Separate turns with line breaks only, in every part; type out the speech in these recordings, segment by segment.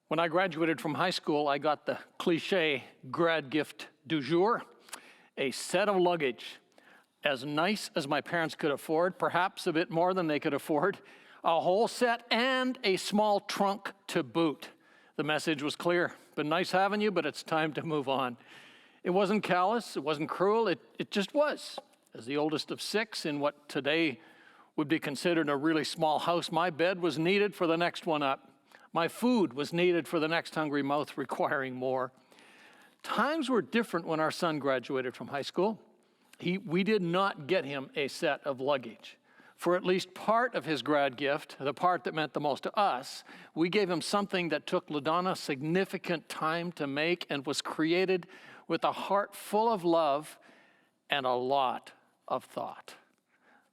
When I graduated from high school, I got the cliche grad gift du jour, a set of luggage as nice as my parents could afford, perhaps a bit more than they could afford, a whole set and a small trunk to boot. The message was clear: been nice having you, but it's time to move on. It wasn't callous, it wasn't cruel, it just was. As the oldest of six in what today would be considered a really small house, my bed was needed for the next one up. My food was needed for the next hungry mouth requiring more. Times were different when our son graduated from high school. We did not get him a set of luggage. For at least part of his grad gift, the part that meant the most to us, we gave him something that took LaDonna significant time to make and was created with a heart full of love and a lot of thought.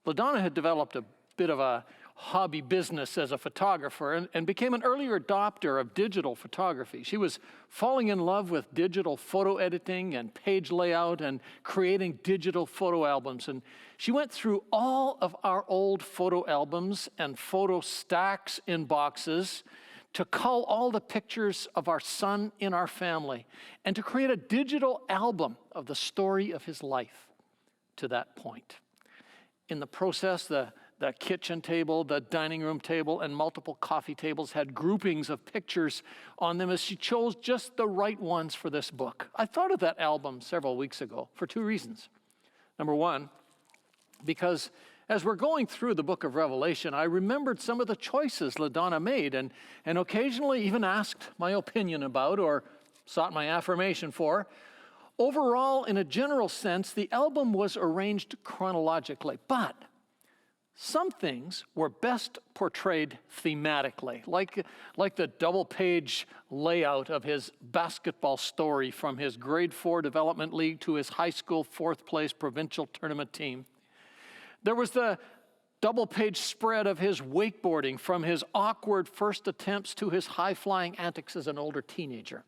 LaDonna had developed a bit of a hobby business as a photographer and became an earlier adopter of digital photography. She was falling in love with digital photo editing and page layout and creating digital photo albums. And she went through all of our old photo albums and photo stacks in boxes to cull all the pictures of our son in our family and to create a digital album of the story of his life to that point. In the process, the kitchen table, the dining room table, and multiple coffee tables had groupings of pictures on them as she chose just the right ones for this book. I thought of that album several weeks ago for two reasons. Number one, because as we're going through the book of Revelation, I remembered some of the choices LaDonna made and occasionally even asked my opinion about or sought my affirmation for. Overall, in a general sense, the album was arranged chronologically, but some things were best portrayed thematically, like the double-page layout of his basketball story from his grade 4 development league to his high school fourth-place provincial tournament team. There was the double-page spread of his wakeboarding from his awkward first attempts to his high-flying antics as an older teenager.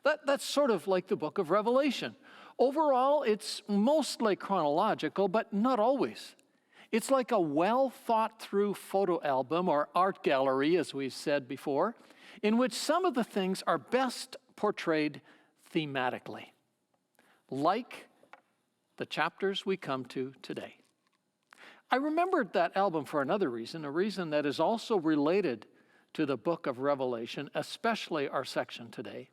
That's sort of like the book of Revelation. Overall, it's mostly chronological, but not always. It's like a well-thought-through photo album or art gallery, as we've said before, in which some of the things are best portrayed thematically, like the chapters we come to today. I remembered that album for another reason, a reason that is also related to the book of Revelation, especially our section today.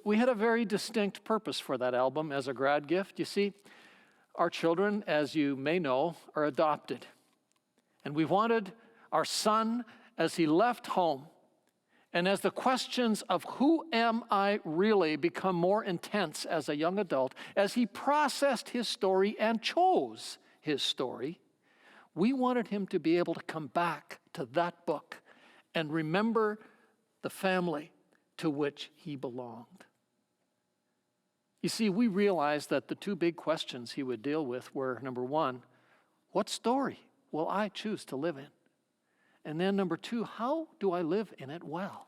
We had a very distinct purpose for that album as a grad gift. You see, our children, as you may know, are adopted. And we wanted our son, as he left home, and as the questions of who am I really become more intense as a young adult, as he processed his story and chose his story, we wanted him to be able to come back to that book and remember the family to which he belonged. You see, we realized that the two big questions he would deal with were, number one, what story will I choose to live in? And then number two, how do I live in it well?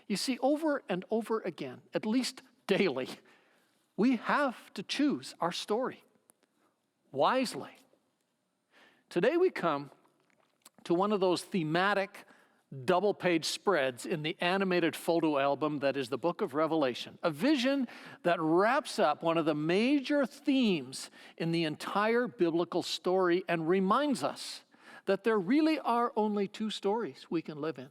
You see, over and over again, at least daily, we have to choose our story wisely. Today we come to one of those thematic double-page spreads in the animated photo album that is the book of Revelation, a vision that wraps up one of the major themes in the entire biblical story and reminds us that there really are only two stories we can live in.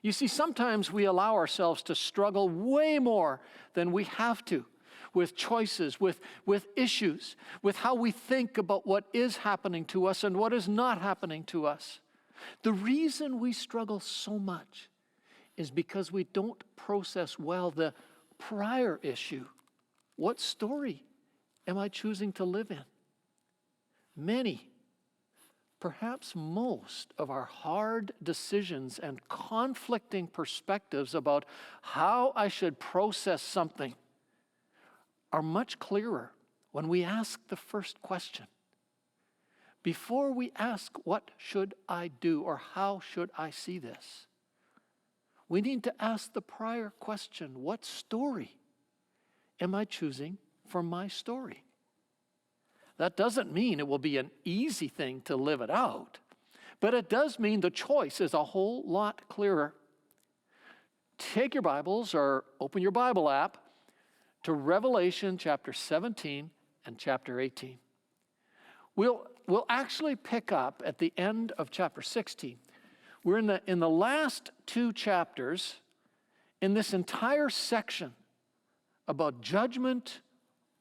You see, sometimes we allow ourselves to struggle way more than we have to with choices, with issues, with how we think about what is happening to us and what is not happening to us. The reason we struggle so much is because we don't process well the prior issue. What story am I choosing to live in? Many, perhaps most, of our hard decisions and conflicting perspectives about how I should process something are much clearer when we ask the first question. Before we ask, what should I do or how should I see this? We need to ask the prior question, what story am I choosing for my story? That doesn't mean it will be an easy thing to live it out, but it does mean the choice is a whole lot clearer. take your Bibles or open your Bible app to Revelation chapter 17 and chapter 18. We'll actually pick up at the end of chapter 16. We're in the last two chapters in this entire section about judgment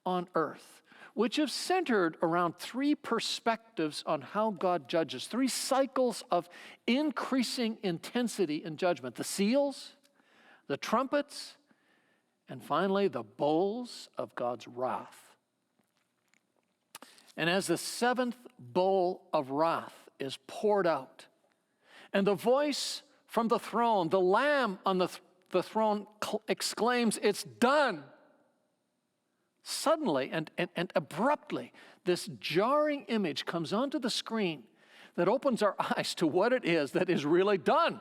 on earth, which is centered around three perspectives on how God judges, three cycles of increasing intensity in judgment: the seals, the trumpets, and finally the bowls of God's wrath. And as the seventh bowl of wrath is poured out, and the voice from the throne, the Lamb on the throne exclaims, "It's done." Suddenly and abruptly, this jarring image comes onto the screen that opens our eyes to what it is that is really done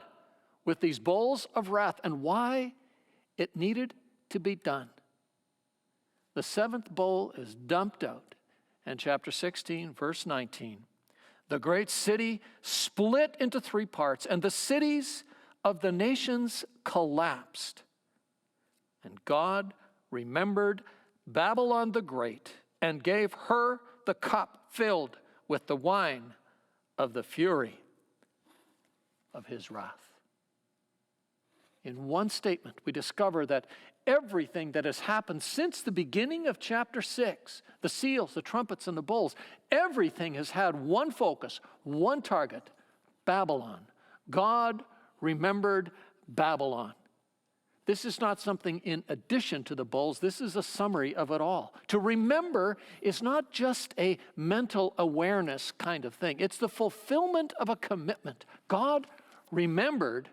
with these bowls of wrath and why it needed to be done. The seventh bowl is dumped out, and chapter 16, verse 19, the great city split into three parts, and the cities of the nations collapsed. And God remembered Babylon the Great and gave her the cup filled with the wine of the fury of his wrath. In one statement, we discover that everything that has happened since the beginning of chapter 6, the seals, the trumpets, and the bowls, everything has had one focus, one target: Babylon. God remembered Babylon. This is not something in addition to the bowls. This is a summary of it all. To remember is not just a mental awareness kind of thing. It's the fulfillment of a commitment. God remembered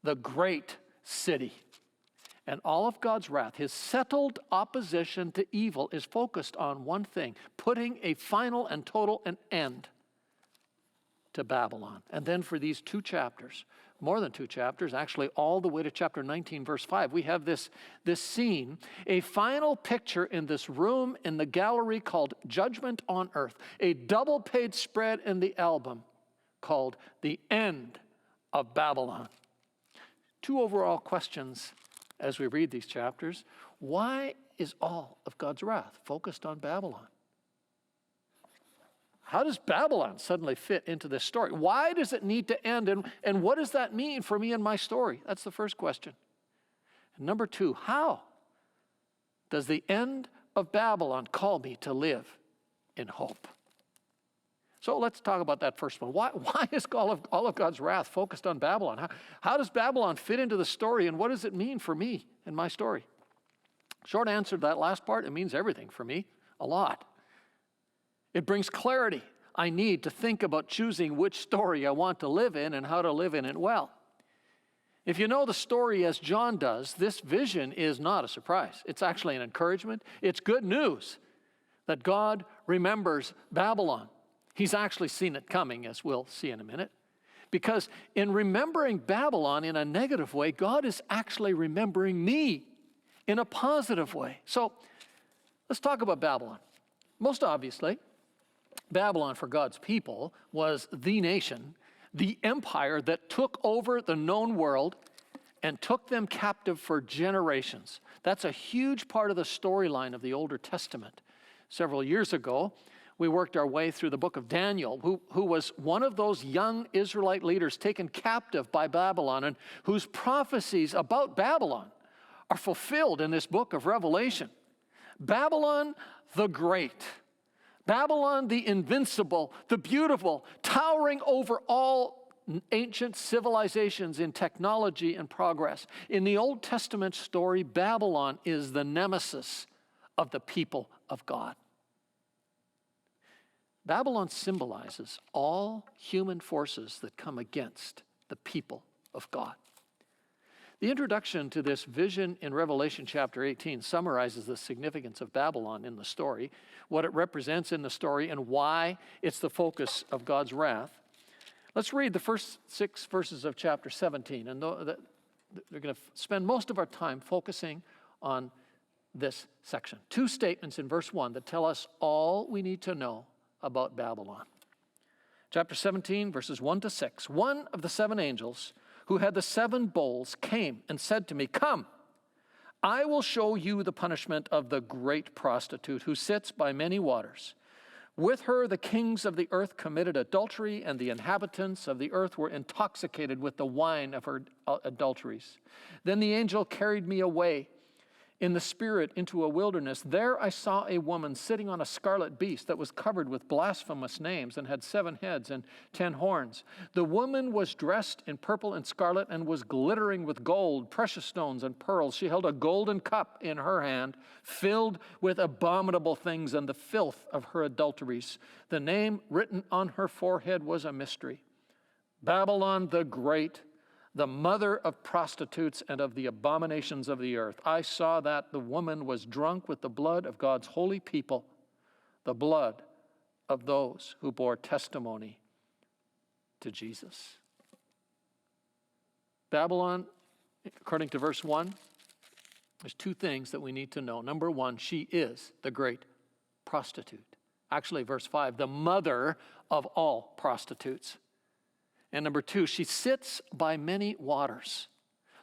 the great city. And all of God's wrath, his settled opposition to evil, is focused on one thing: putting a final and total end to Babylon. And then for these two chapters, more than two chapters, actually all the way to chapter 19, verse 5, we have this scene, a final picture in this room in the gallery called Judgment on Earth, a double-page spread in the album called The End of Babylon. Two overall questions as we read these chapters. Why is all of God's wrath focused on Babylon? How does Babylon suddenly fit into this story? Why does it need to end? And what does that mean for me and my story? That's the first question. And number two, how does the end of Babylon call me to live in hope? So let's talk about that first one. Why is all of God's wrath focused on Babylon? How does Babylon fit into the story, and what does it mean for me and my story? Short answer to that last part: it means everything for me, a lot. It brings clarity I need to think about choosing which story I want to live in and how to live in it well. If you know the story as John does, this vision is not a surprise. It's actually an encouragement. It's good news that God remembers Babylon. He's actually seen it coming, as we'll see in a minute. Because in remembering Babylon in a negative way, God is actually remembering me in a positive way. So let's talk about Babylon. Most obviously, Babylon for God's people was the nation, the empire that took over the known world and took them captive for generations. That's a huge part of the storyline of the Older Testament. Several years ago, we worked our way through the book of Daniel, who was one of those young Israelite leaders taken captive by Babylon and whose prophecies about Babylon are fulfilled in this book of Revelation. Babylon the Great, Babylon the invincible, the beautiful, towering over all ancient civilizations in technology and progress. In the Old Testament story, Babylon is the nemesis of the people of God. Babylon symbolizes all human forces that come against the people of God. The introduction to this vision in Revelation chapter 18 summarizes the significance of Babylon in the story, what it represents in the story, and why it's the focus of God's wrath. Let's read the first 6 verses of chapter 17, and they're going to spend most of our time focusing on this section. 2 statements in verse 1 that tell us all we need to know about Babylon. Chapter 17, verses 1 to 6. One of the 7 angels who had the 7 bowls, came and said to me, "Come, I will show you the punishment of the great prostitute who sits by many waters. With her the kings of the earth committed adultery, and the inhabitants of the earth were intoxicated with the wine of her adulteries. Then the angel carried me away in the spirit into a wilderness. There I saw a woman sitting on a scarlet beast that was covered with blasphemous names and had 7 heads and 10 horns. The woman was dressed in purple and scarlet and was glittering with gold, precious stones, and pearls. She held a golden cup in her hand, filled with abominable things and the filth of her adulteries. The name written on her forehead was a mystery: Babylon the Great, the mother of prostitutes and of the abominations of the earth. I saw that the woman was drunk with the blood of God's holy people, the blood of those who bore testimony to Jesus." Babylon, according to verse 1, there's 2 things that we need to know. Number 1, she is the great prostitute. Actually, verse 5, the mother of all prostitutes. And number 2, she sits by many waters.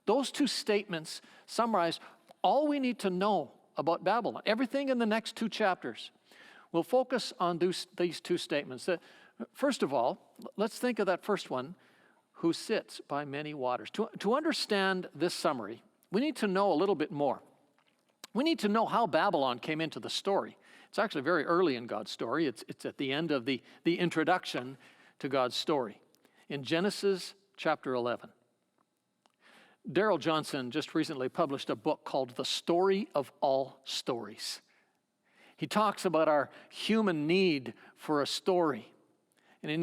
Those 2 statements summarize all we need to know about Babylon. Everything in the next 2 chapters will focus on these 2 statements. First of all, let's think of that first one, who sits by many waters. To understand this summary, we need to know a little bit more. We need to know how Babylon came into the story. It's actually very early in God's story. It's at the end of the introduction to God's story. In Genesis chapter 11. Darrell Johnson just recently published a book called The Story of All Stories. He talks about our human need for a story. And in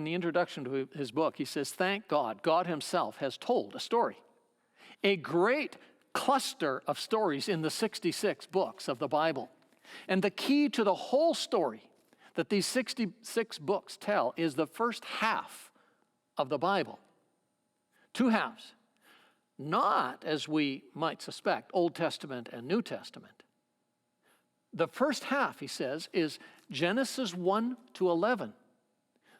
the introduction to his book, he says, "Thank God, God himself has told a story. A great cluster of stories in the 66 books of the Bible. And the key to the whole story that these 66 books tell is the first half of the Bible. 2 halves. Not, as we might suspect, Old Testament and New Testament. The first half, he says, is Genesis 1 to 11.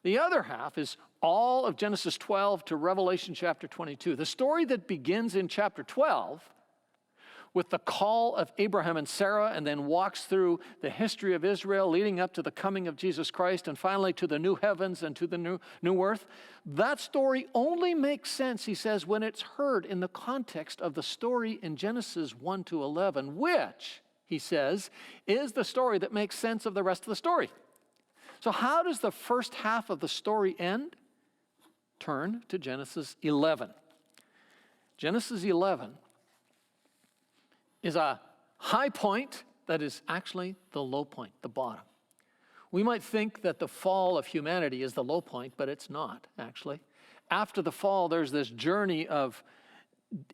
The other half is all of Genesis 12 to Revelation chapter 22. The story that begins in chapter 12 with the call of Abraham and Sarah, and then walks through the history of Israel leading up to the coming of Jesus Christ, and finally to the new heavens and to the new earth. That story only makes sense, he says, when it's heard in the context of the story in Genesis 1 to 11, which, he says, is the story that makes sense of the rest of the story. So how does the first half of the story end? Turn to Genesis 11. Genesis 11 is a high point that is actually the low point, the bottom. We might think that the fall of humanity is the low point, but it's not, actually. After the fall, there's this journey of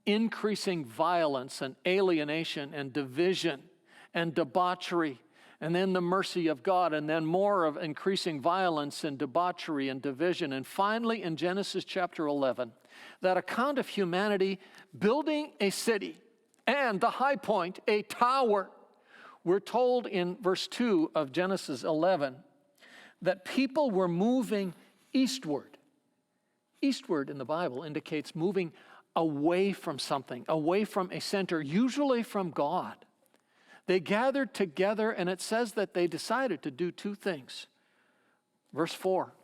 increasing violence and alienation and division and debauchery, and then the mercy of God, and then more of increasing violence and debauchery and division. And finally, in Genesis chapter 11, that account of humanity building a city, and the high point, a tower. We're told in verse 2 of Genesis 11 that people were moving eastward. Eastward in the Bible indicates moving away from something, away from a center, usually from God. They gathered together, and it says that they decided to do 2 things. Verse 4.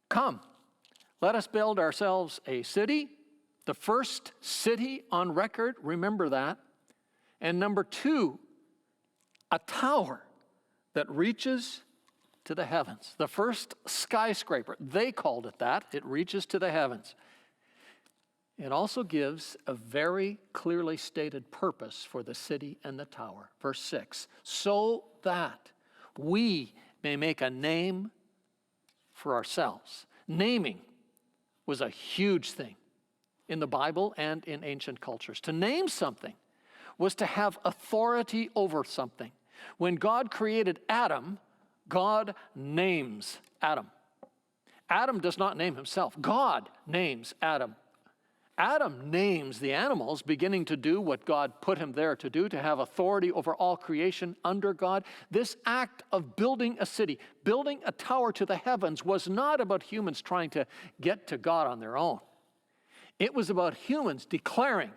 Come, let us build ourselves a city, the first city on record, remember that. And number 2, a tower that reaches to the heavens. The first skyscraper, they called it that. It reaches to the heavens. It also gives a very clearly stated purpose for the city and the tower. Verse 6, so that we may make a name for ourselves. Naming was a huge thing in the Bible and in ancient cultures. To name something was to have authority over something. When God created Adam, God names Adam. Adam does not name himself. God names Adam. Adam names the animals, beginning to do what God put him there to do, to have authority over all creation under God. This act of building a city, building a tower to the heavens, was not about humans trying to get to God on their own. It was about humans declaring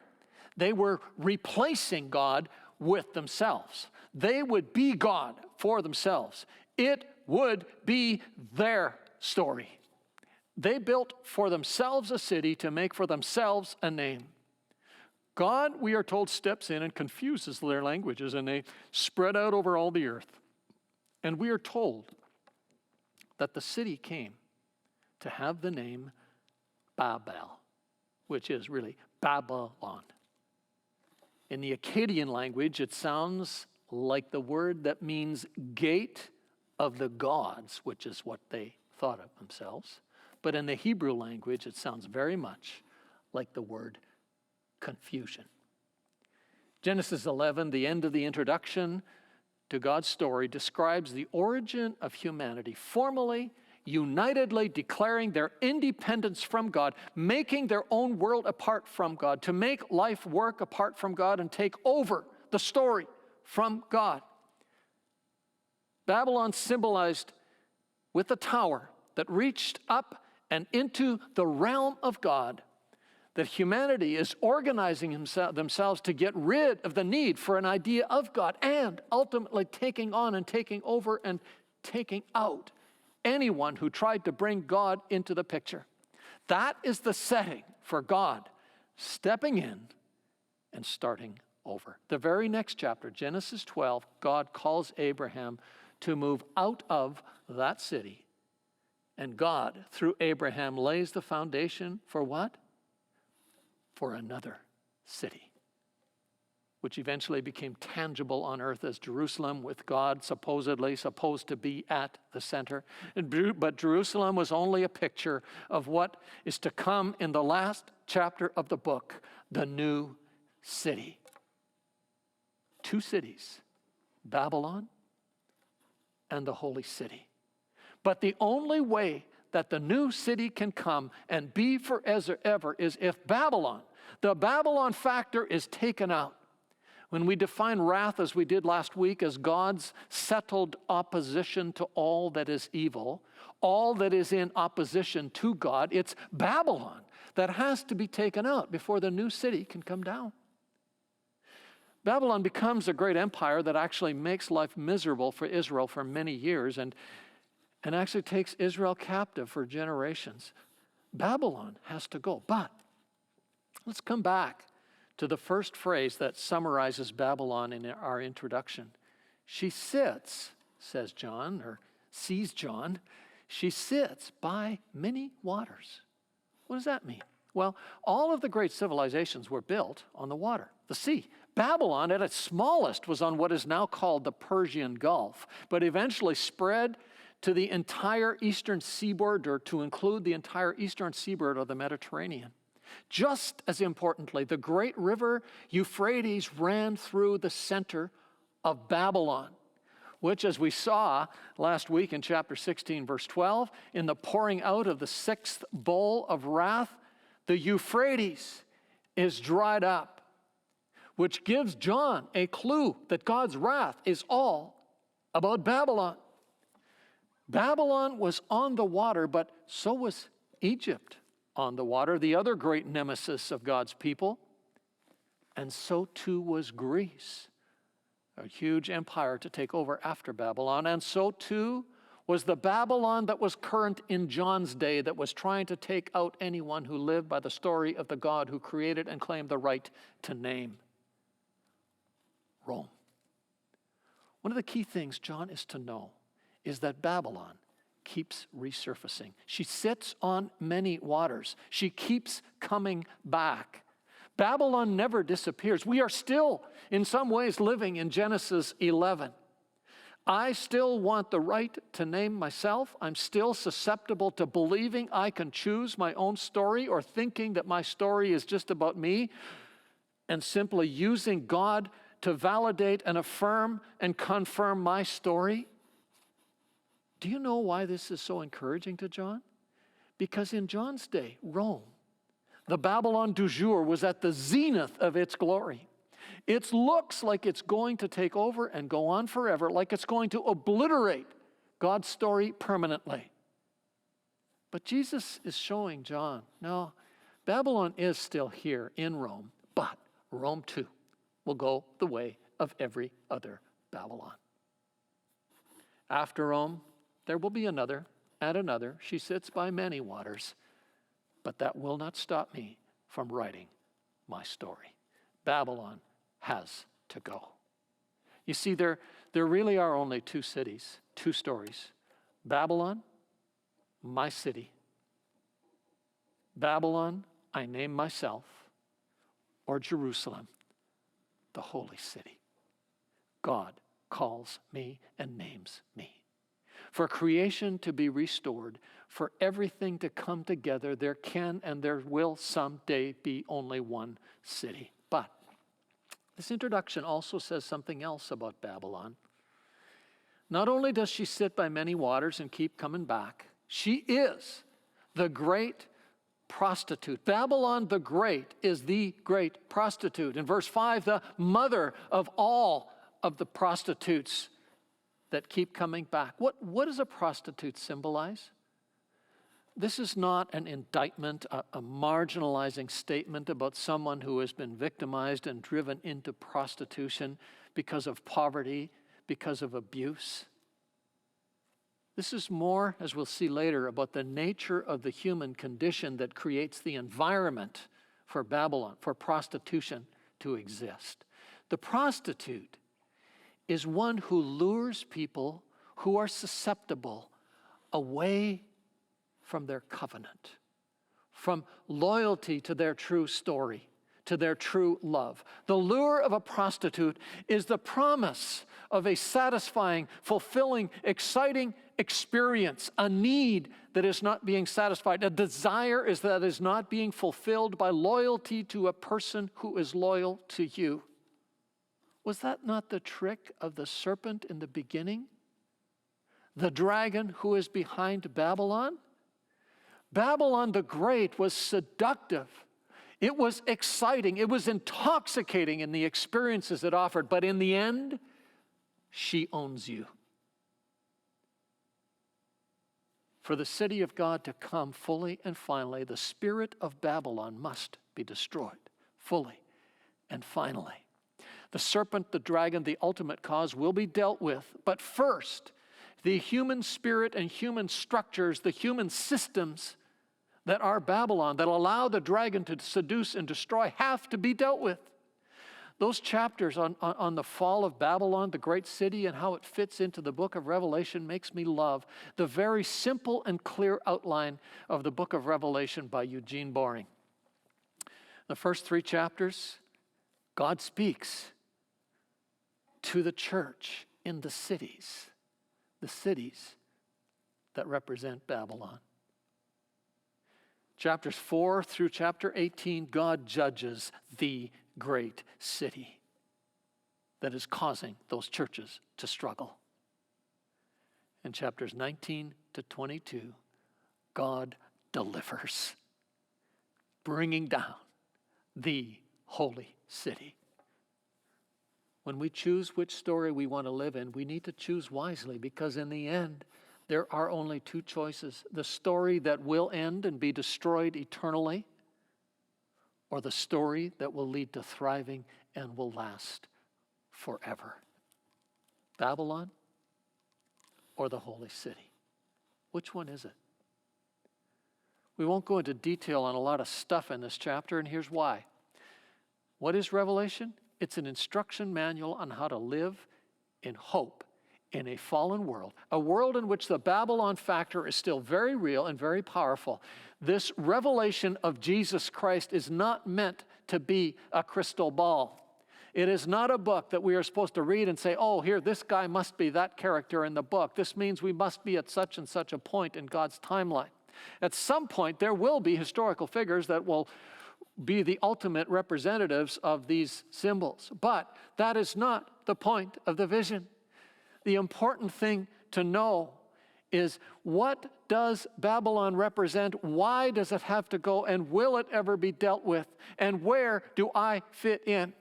they were replacing God with themselves. They would be God for themselves. It would be their story. They built for themselves a city to make for themselves a name. God, we are told, steps in and confuses their languages, and they spread out over all the earth. And we are told that the city came to have the name Babel, which is really Babylon. In the Akkadian language, it sounds like the word that means gate of the gods, which is what they thought of themselves. But in the Hebrew language, it sounds very much like the word confusion. Genesis 11, the end of the introduction to God's story, describes the origin of humanity, formally, unitedly declaring their independence from God, making their own world apart from God, to make life work apart from God and take over the story from God. Babylon symbolized with the tower that reached up and into the realm of God, that humanity is organizing themselves to get rid of the need for an idea of God, and ultimately taking on and taking over and taking out anyone who tried to bring God into the picture. That is the setting for God stepping in and starting over. The very next chapter, Genesis 12, God calls Abraham to move out of that city. And God, through Abraham, lays the foundation for what? For another city, which eventually became tangible on earth as Jerusalem, with God supposedly supposed to be at the center. But Jerusalem was only a picture of what is to come in the last chapter of the book, the new city. Two cities, Babylon and the holy city. But the only way that the new city can come and be forever is if Babylon, the Babylon factor, is taken out. When we define wrath, as we did last week, as God's settled opposition to all that is evil, all that is in opposition to God, it's Babylon that has to be taken out before the new city can come down. Babylon becomes a great empire that actually makes life miserable for Israel for many years, and actually takes Israel captive for generations. Babylon has to go. But let's come back to the first phrase that summarizes Babylon in our introduction. She sits, says John, or sees John, she sits by many waters. What does that mean? Well, all of the great civilizations were built on the water, the sea. Babylon, at its smallest, was on what is now called the Persian Gulf, but eventually spread to the entire eastern seaboard, or to include the entire eastern seaboard of the Mediterranean. Just as importantly, the great river Euphrates ran through the center of Babylon, which, as we saw last week in chapter 16, verse 12, in the pouring out of the sixth bowl of wrath, the Euphrates is dried up, which gives John a clue that God's wrath is all about Babylon. Babylon was on the water, but so was Egypt on the water, the other great nemesis of God's people. And so too was Greece, a huge empire to take over after Babylon. And so too was the Babylon that was current in John's day, that was trying to take out anyone who lived by the story of the God who created and claimed the right to name: Rome. One of the key things John is to know is that Babylon keeps resurfacing. She sits on many waters. She keeps coming back. Babylon never disappears. We are still, in some ways, living in Genesis 11. I still want the right to name myself. I'm still susceptible to believing I can choose my own story, or thinking that my story is just about me, and simply using God to validate and affirm and confirm my story. Do you know why this is so encouraging to John? Because in John's day, Rome, The Babylon du jour was at the zenith of its glory. It looks like it's going to take over and go on forever, like it's going to obliterate God's story permanently. But Jesus is showing John, no, Babylon is still here in Rome, but Rome too will go the way of every other Babylon. After Rome, there will be another and another. She sits by many waters, but that will not stop me from writing my story. Babylon has to go. You see, there really are only two cities, two stories. Babylon, my city. Babylon, I name myself, or Jerusalem, the holy city. God calls me and names me. For creation to be restored, for everything to come together, there can and there will someday be only one city. But this introduction also says something else about Babylon. Not only does she sit by many waters and keep coming back, she is the great prostitute. Babylon the Great is the great prostitute. In verse 5, the mother of all of the prostitutes that keep coming back. What does a prostitute symbolize? This is not an indictment, a marginalizing statement about someone who has been victimized and driven into prostitution because of poverty, because of abuse. This is more, as we'll see later, about the nature of the human condition that creates the environment for Babylon, for prostitution to exist. The prostitute is one who lures people who are susceptible away from their covenant, from loyalty to their true story, to their true love. The lure of a prostitute is the promise of a satisfying, fulfilling, exciting experience, a need that is not being satisfied, a desire that is not being fulfilled by loyalty to a person who is loyal to you. Was that not the trick of the serpent in the beginning? The dragon who is behind Babylon? Babylon the Great was seductive. It was exciting. It was intoxicating in the experiences it offered. But in the end, she owns you. For the city of God to come fully and finally, the spirit of Babylon must be destroyed fully and finally. The serpent, the dragon, the ultimate cause will be dealt with. But first, the human spirit and human structures, the human systems that are Babylon, that allow the dragon to seduce and destroy, have to be dealt with. Those chapters on the fall of Babylon, the great city, and how it fits into the book of Revelation makes me love the very simple and clear outline of the book of Revelation by Eugene Boring. The first 3 chapters, God speaks to the church in the cities that represent Babylon. Chapters 4 through chapter 18, God judges the great city that is causing those churches to struggle. In chapters 19 to 22, God delivers, bringing down the holy city. When we choose which story we want to live in, we need to choose wisely, because in the end, there are only 2 choices: the story that will end and be destroyed eternally, or the story that will lead to thriving and will last forever. Babylon or the holy city? Which one is it? We won't go into detail on a lot of stuff in this chapter, and here's why. What is Revelation? It's an instruction manual on how to live in hope in a fallen world, a world in which the Babylon factor is still very real and very powerful. This revelation of Jesus Christ is not meant to be a crystal ball. It is not a book that we are supposed to read and say, oh, here, this guy must be that character in the book. This means we must be at such and such a point in God's timeline. At some point, there will be historical figures that will be the ultimate representatives of these symbols. But that is not the point of the vision. The important thing to know is, what does Babylon represent? Why does it have to go? And will it ever be dealt with? And where do I fit in?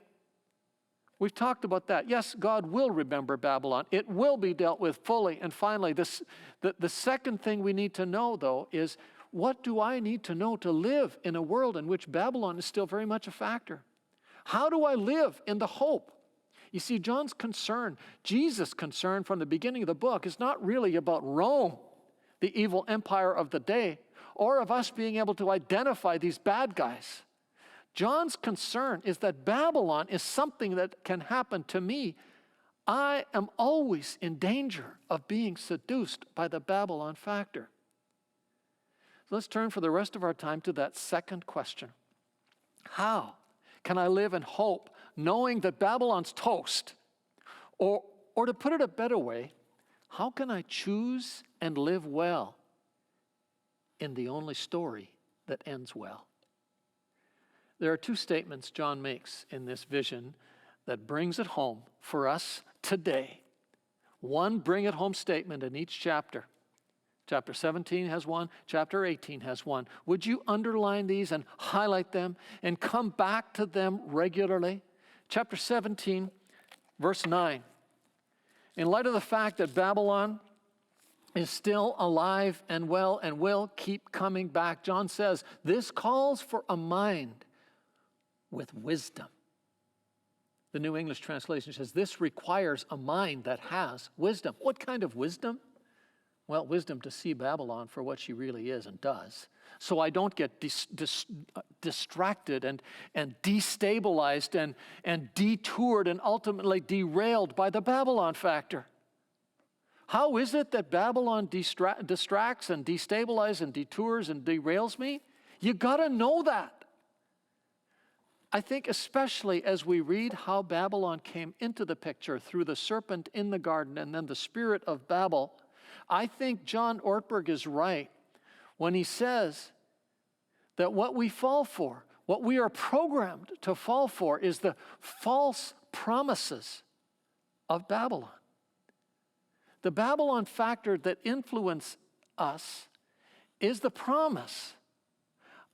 We've talked about that. Yes, God will remember Babylon. It will be dealt with fully. And finally, the second thing we need to know, though, is, what do I need to know to live in a world in which Babylon is still very much a factor? How do I live in the hope? You see, John's concern, Jesus' concern from the beginning of the book, is not really about Rome, the evil empire of the day, or of us being able to identify these bad guys. John's concern is that Babylon is something that can happen to me. I am always in danger of being seduced by the Babylon factor. So let's turn for the rest of our time to that second question. How can I live in hope, knowing that Babylon's toast? Or to put it a better way, how can I choose and live well in the only story that ends well? There are two statements John makes in this vision that brings it home for us today. One bring it home statement in each chapter. Chapter 17 has one, chapter 18 has one. Would you underline these and highlight them and come back to them regularly? Chapter 17, verse 9. In light of the fact that Babylon is still alive and well and will keep coming back, John says, this calls for a mind with wisdom. The New English translation says, this requires a mind that has wisdom. What kind of wisdom? Well, wisdom to see Babylon for what she really is and does, so I don't get distracted and destabilized and detoured and ultimately derailed by the Babylon factor. How is it that Babylon distracts and destabilizes and detours and derails me? You got to know that. I think especially as we read how Babylon came into the picture through the serpent in the garden and then the spirit of Babel, I think John Ortberg is right when he says that what we fall for, what we are programmed to fall for, is the false promises of Babylon. The Babylon factor that influences us is the promise.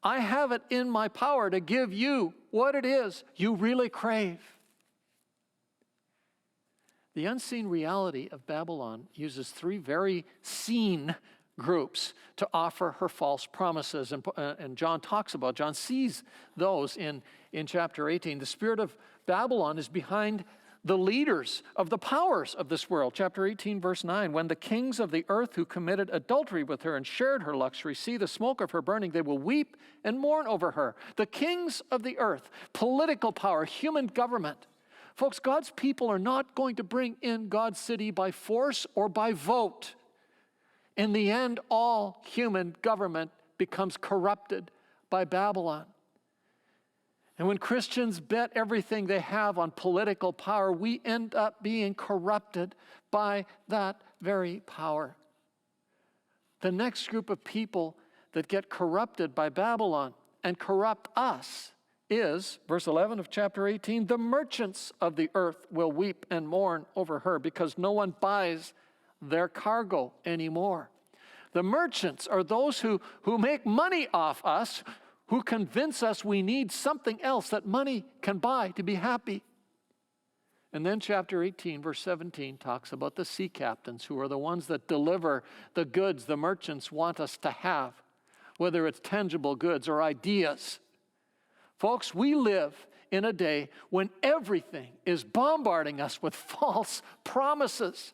I have it in my power to give you what it is you really crave. The unseen reality of Babylon uses three very seen groups to offer her false promises. And John sees those in chapter 18. The spirit of Babylon is behind the leaders of the powers of this world. Chapter 18, verse 9, when the kings of the earth who committed adultery with her and shared her luxury see the smoke of her burning, they will weep and mourn over her. The kings of the earth, political power, human government. Folks, God's people are not going to bring in God's city by force or by vote. In the end, all human government becomes corrupted by Babylon. And when Christians bet everything they have on political power, we end up being corrupted by that very power. The next group of people that get corrupted by Babylon and corrupt us is, verse 11 of chapter 18, the merchants of the earth will weep and mourn over her because no one buys their cargo anymore. The merchants are those who make money off us, who convince us we need something else that money can buy to be happy. And then chapter 18, verse 17, talks about the sea captains, who are the ones that deliver the goods the merchants want us to have, whether it's tangible goods or ideas. Folks, we live in a day when everything is bombarding us with false promises.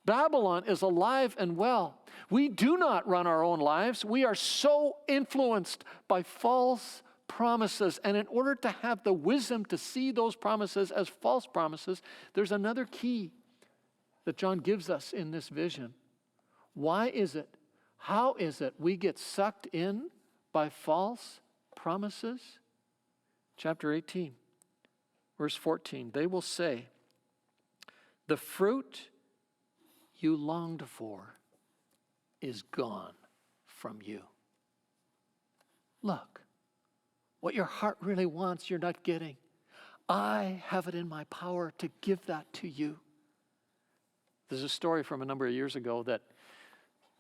Babylon is alive and well. We do not run our own lives. We are so influenced by false promises. And in order to have the wisdom to see those promises as false promises, there's another key that John gives us in this vision. Why is it? How is it we get sucked in by false promises? Chapter 18, verse 14, they will say, the fruit you longed for is gone from you. Look, what your heart really wants, you're not getting. I have it in my power to give that to you. There's a story from a number of years ago that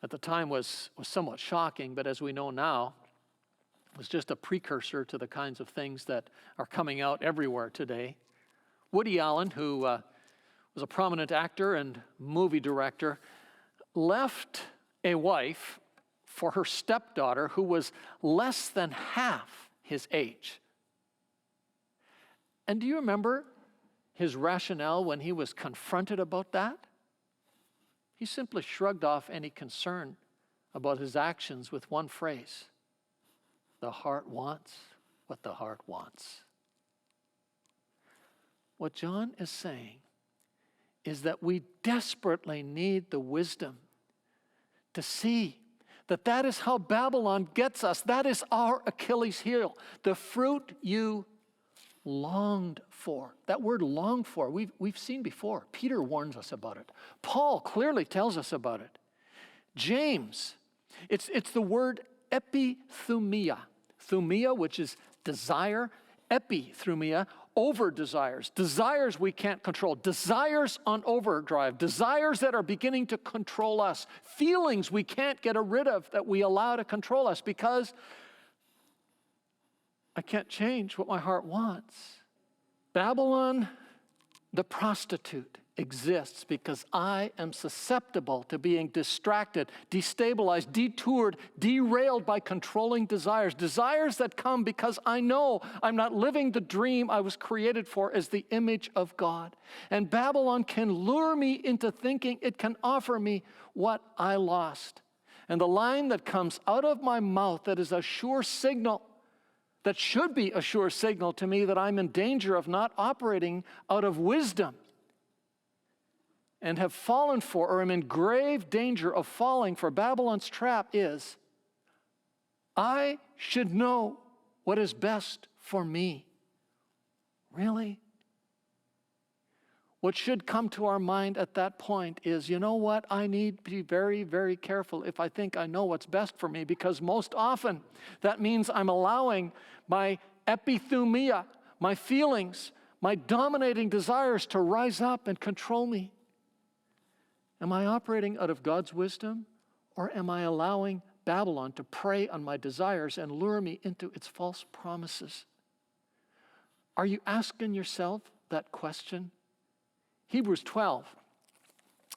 at the time was somewhat shocking, but as we know now, was just a precursor to the kinds of things that are coming out everywhere today. Woody Allen, who was a prominent actor and movie director, left a wife for her stepdaughter who was less than half his age. And do you remember his rationale when he was confronted about that? He simply shrugged off any concern about his actions with one phrase: the heart wants what the heart wants. What John is saying is that we desperately need the wisdom to see that that is how Babylon gets us. That is our Achilles heel. The fruit you longed for. That word longed for, we've seen before. Peter warns us about it. Paul clearly tells us about it. James, it's the word epithumia. Thumia, which is desire. Epithumia, over desires. Desires we can't control. Desires on overdrive. Desires that are beginning to control us. Feelings we can't get rid of that we allow to control us because I can't change what my heart wants. Babylon, the prostitute, exists because I am susceptible to being distracted, destabilized, detoured, derailed by controlling desires. Desires that come because I know I'm not living the dream I was created for as the image of God. And Babylon can lure me into thinking it can offer me what I lost. And the line that comes out of my mouth that is a sure signal, that should be a sure signal to me that I'm in danger of not operating out of wisdom and have fallen for, or am in grave danger of falling for Babylon's trap, is I should know what is best for me. Really? What should come to our mind at that point is, you know what? I need to be very, very careful if I think I know what's best for me, because most often that means I'm allowing my epithumia, my feelings, my dominating desires to rise up and control me. Am I operating out of God's wisdom, or am I allowing Babylon to prey on my desires and lure me into its false promises? Are you asking yourself that question? Hebrews 12,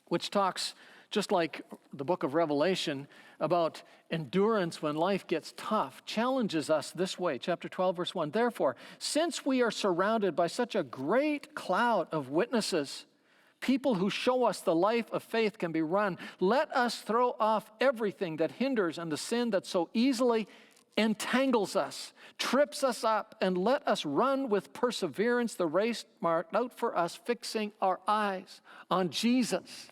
which talks, just like the book of Revelation, about endurance when life gets tough, challenges us this way. Chapter 12, verse 1, therefore, since we are surrounded by such a great cloud of witnesses, people who show us the life of faith can be run, let us throw off everything that hinders and the sin that so easily entangles us, trips us up, and let us run with perseverance the race marked out for us, fixing our eyes on Jesus.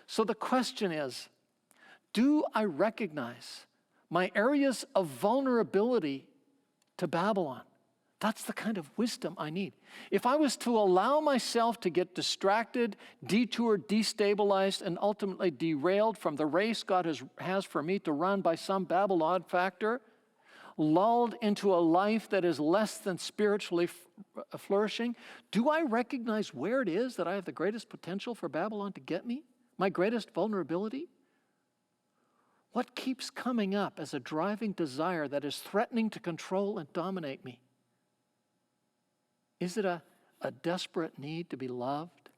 So the question is, do I recognize my areas of vulnerability to Babylon? That's the kind of wisdom I need. If I was to allow myself to get distracted, detoured, destabilized, and ultimately derailed from the race God has for me to run by some Babylon factor, lulled into a life that is less than spiritually flourishing, do I recognize where it is that I have the greatest potential for Babylon to get me? My greatest vulnerability? What keeps coming up as a driving desire that is threatening to control and dominate me? Is it a desperate need to be loved?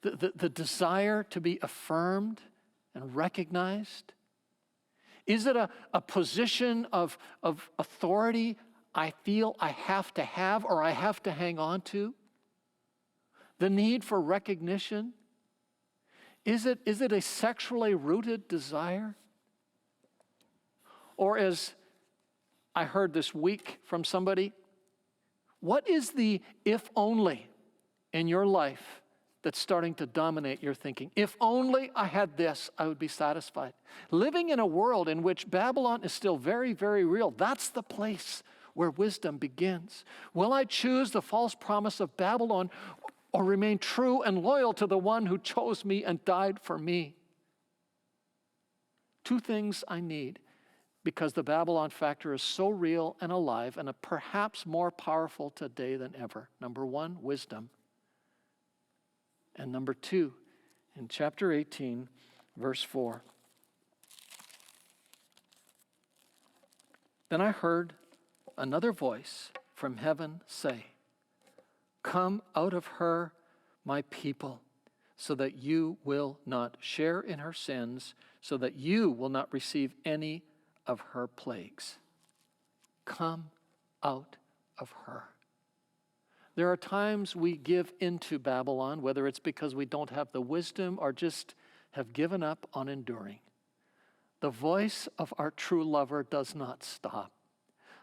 The desire to be affirmed and recognized? Is it a position of authority I feel I have to have or I have to hang on to? The need for recognition? Is it a sexually rooted desire? Or as I heard this week from somebody, what is the if only in your life that's starting to dominate your thinking? If only I had this, I would be satisfied. Living in a world in which Babylon is still very, very real, that's the place where wisdom begins. Will I choose the false promise of Babylon or remain true and loyal to the one who chose me and died for me? Two things I need, because the Babylon factor is so real and alive and perhaps more powerful today than ever. Number one, wisdom. And number two, in chapter 18, Verse 4. Then I heard another voice from heaven say, "Come out of her, my people, so that you will not share in her sins, so that you will not receive any of her plagues." Come out of her. There are times we give into Babylon, whether it's because we don't have the wisdom or just have given up on enduring. The voice of our true lover does not stop.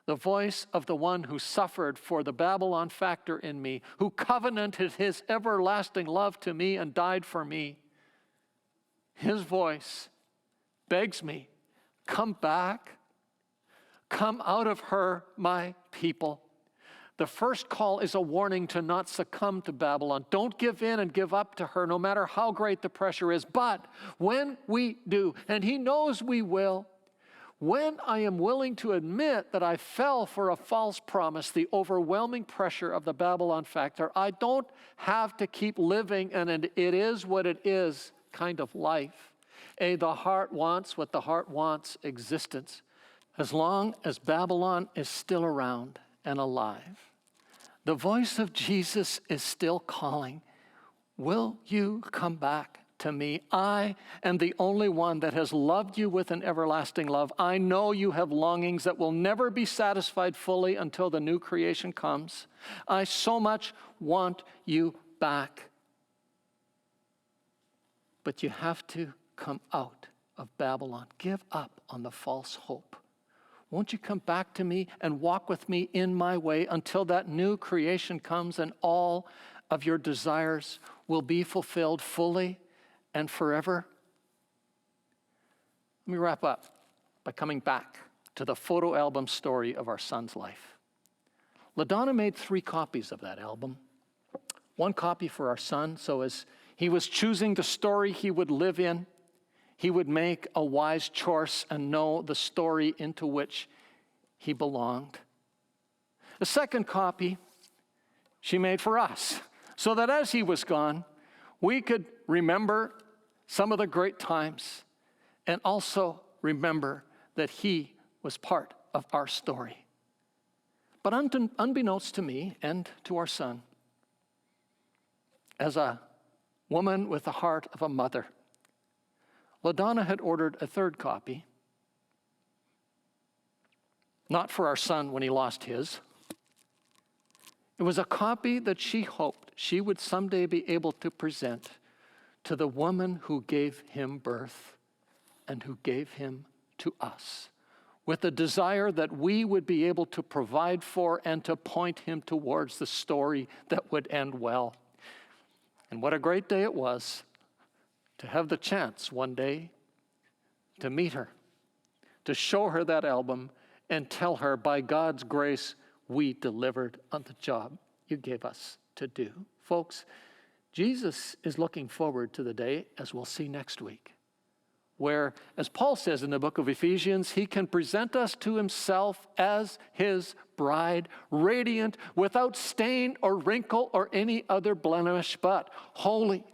The voice of the one who suffered for the Babylon factor in me, who covenanted his everlasting love to me and died for me. His voice begs me, come back. Come out of her, my people. The first call is a warning to not succumb to Babylon. Don't give in and give up to her, no matter how great the pressure is. But when we do, and he knows we will, when I am willing to admit that I fell for a false promise, the overwhelming pressure of the Babylon factor, I don't have to keep living an it is what it is kind of life. The heart wants what the heart wants existence. As long as Babylon is still around and alive, the voice of Jesus is still calling, will you come back to me? I am the only one that has loved you with an everlasting love. I know you have longings that will never be satisfied fully until the new creation comes. I so much want you back. But you have to come out of Babylon. Give up on the false hope. Won't you come back to me and walk with me in my way until that new creation comes and all of your desires will be fulfilled fully and forever? Let me wrap up by coming back to the photo album story of our son's life. LaDonna made 3 copies of that album. 1 copy for our son, so as he was choosing the story he would live in, he would make a wise choice and know the story into which he belonged. The 2nd copy she made for us, so that as he was gone, we could remember some of the great times and also remember that he was part of our story. But unbeknownst to me and to our son, as a woman with the heart of a mother, LaDonna had ordered a 3rd copy, not for our son when he lost his. It was a copy that she hoped she would someday be able to present to the woman who gave him birth and who gave him to us, with the desire that we would be able to provide for and to point him towards the story that would end well. And what a great day it was to have the chance one day to meet her, to show her that album and tell her, by God's grace, we delivered on the job you gave us to do. Folks, Jesus is looking forward to the day, as we'll see next week, where, as Paul says in the book of Ephesians, he can present us to himself as his bride, radiant, without stain or wrinkle or any other blemish, but holy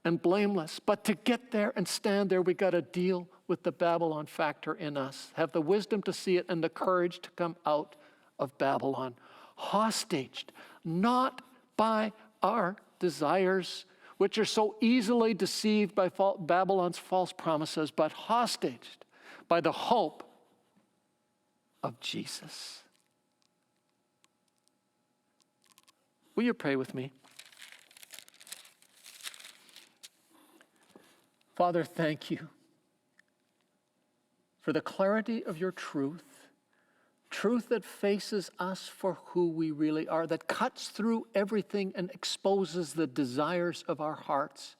and blameless. But to get there and stand there, we got to deal with the Babylon factor in us, have the wisdom to see it and the courage to come out of Babylon, hostaged not by our desires, which are so easily deceived by Babylon's false promises, but hostaged by the hope of Jesus. Will you pray with me? Father, thank you for the clarity of your truth that faces us for who we really are, that cuts through everything and exposes the desires of our hearts,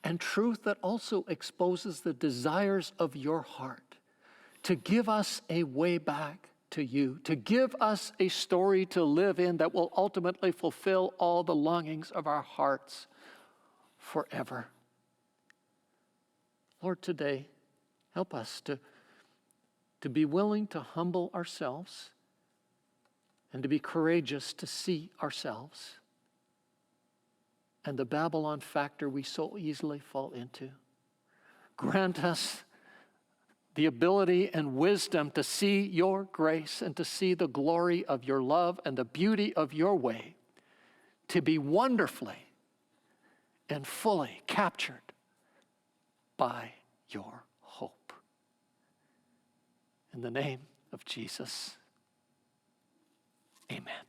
and truth that also exposes the desires of your heart to give us a way back to you, to give us a story to live in that will ultimately fulfill all the longings of our hearts forever. Lord, today, help us to be willing to humble ourselves and to be courageous to see ourselves and the Babylon factor we so easily fall into. grant us the ability and wisdom to see your grace and to see the glory of your love and the beauty of your way, to be wonderfully and fully captured by your hope. In the name of Jesus, amen.